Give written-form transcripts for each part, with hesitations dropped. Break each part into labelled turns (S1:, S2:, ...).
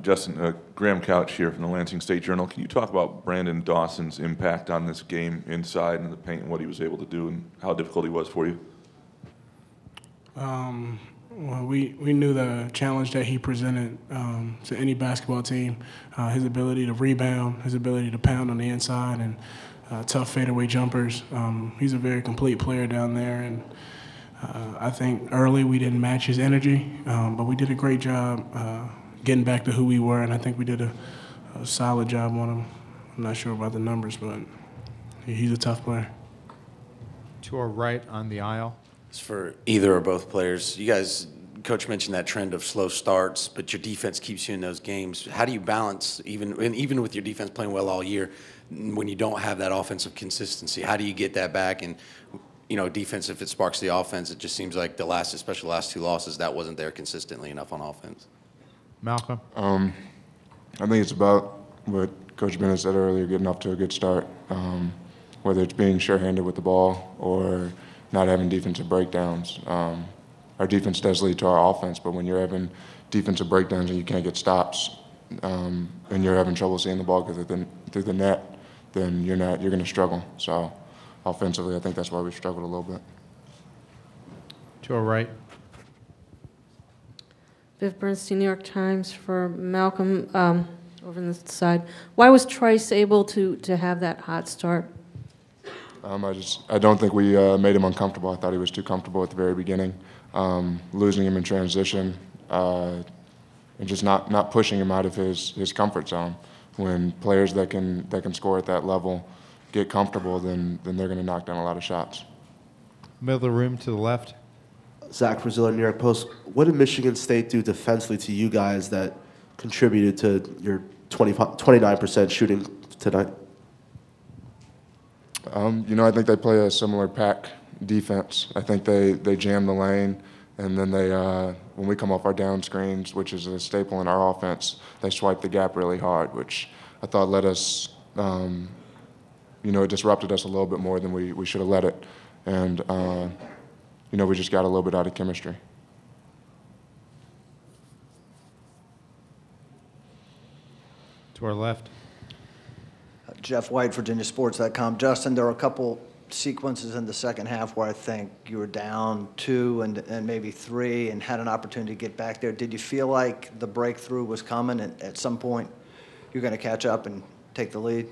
S1: Justin, Graham Couch here from the Lansing State Journal. Can you talk about Brandon Dawson's impact on this game inside in the paint and what he was able to do and how difficult he was for you?
S2: Well, we knew the challenge that he presented to any basketball team, his ability to rebound, his ability to pound on the inside, and tough fadeaway jumpers. He's a very complete player down there, and I think early we didn't match his energy, but we did a great job getting back to who we were, and I think we did a solid job on him. I'm not sure about the numbers, but he's a tough player.
S3: To our right on the aisle.
S4: It's for either or both players. You guys, Coach mentioned that trend of slow starts, but your defense keeps you in those games. How do you balance, even with your defense playing well all year, when you don't have that offensive consistency? How do you get that back? And, you know, defense, if it sparks the offense, it just seems like especially the last two losses, that wasn't there consistently enough on offense.
S3: Malcolm?
S5: I think it's about what Coach Bennett said earlier, getting off to a good start, whether it's being sure-handed with the ball or not having defensive breakdowns. Our defense does lead to our offense, but when you're having defensive breakdowns and you can't get stops, and you're having trouble seeing the ball through the net, then you're going to struggle. So offensively, I think that's why we struggled a little bit.
S3: To our right.
S6: Viv Bernstein, New York Times, for Malcolm over on this side. Why was Trice able to have that hot start?
S5: I don't think we made him uncomfortable. I thought he was too comfortable at the very beginning. Losing him in transition and just not pushing him out of his comfort zone. When players that can score at that level get comfortable, then they're going to knock down a lot of shots.
S3: Middle of the room to the left.
S7: Zach Braziller, New York Post. What did Michigan State do defensively to you guys that contributed to your 29% shooting tonight?
S5: I think they play a similar pack defense. I think they jam the lane, and then when we come off our down screens, which is a staple in our offense, they swipe the gap really hard, which I thought let us, it disrupted us a little bit more than we should have let it. And, we just got a little bit out of chemistry.
S3: To our left.
S8: Jeff White, VirginiaSports.com. Justin, there were a couple sequences in the second half where I think you were down 2 and maybe 3 and had an opportunity to get back there. Did you feel like the breakthrough was coming and at some point you're going to catch up and take the lead?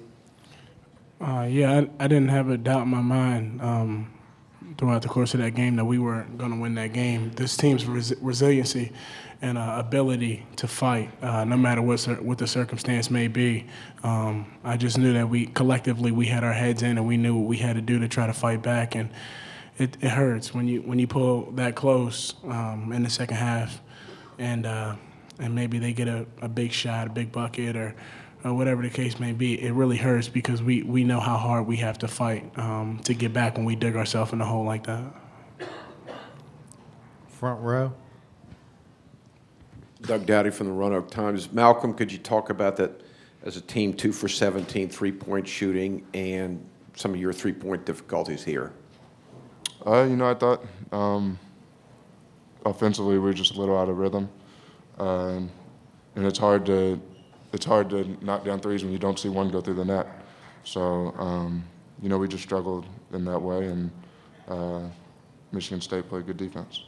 S2: Yeah, I didn't have a doubt in my mind throughout the course of that game that we were going to win that game. This team's resiliency and ability to fight, no matter what the circumstance may be. I just knew that we collectively had our heads in and we knew what we had to do to try to fight back. And it hurts when you pull that close in the second half, and maybe they get a big shot, a big bucket, or whatever the case may be. It really hurts because we know how hard we have to fight to get back when we dig ourselves in a hole like that.
S3: Front row.
S9: Doug Dowdy from the Roanoke Times. Malcolm, could you talk about that as a team, 2 for 17 three-point shooting and some of your three-point difficulties here?
S5: I thought offensively we were just a little out of rhythm, and it's hard to knock down threes when you don't see one go through the net. So we just struggled in that way, and Michigan State played good defense.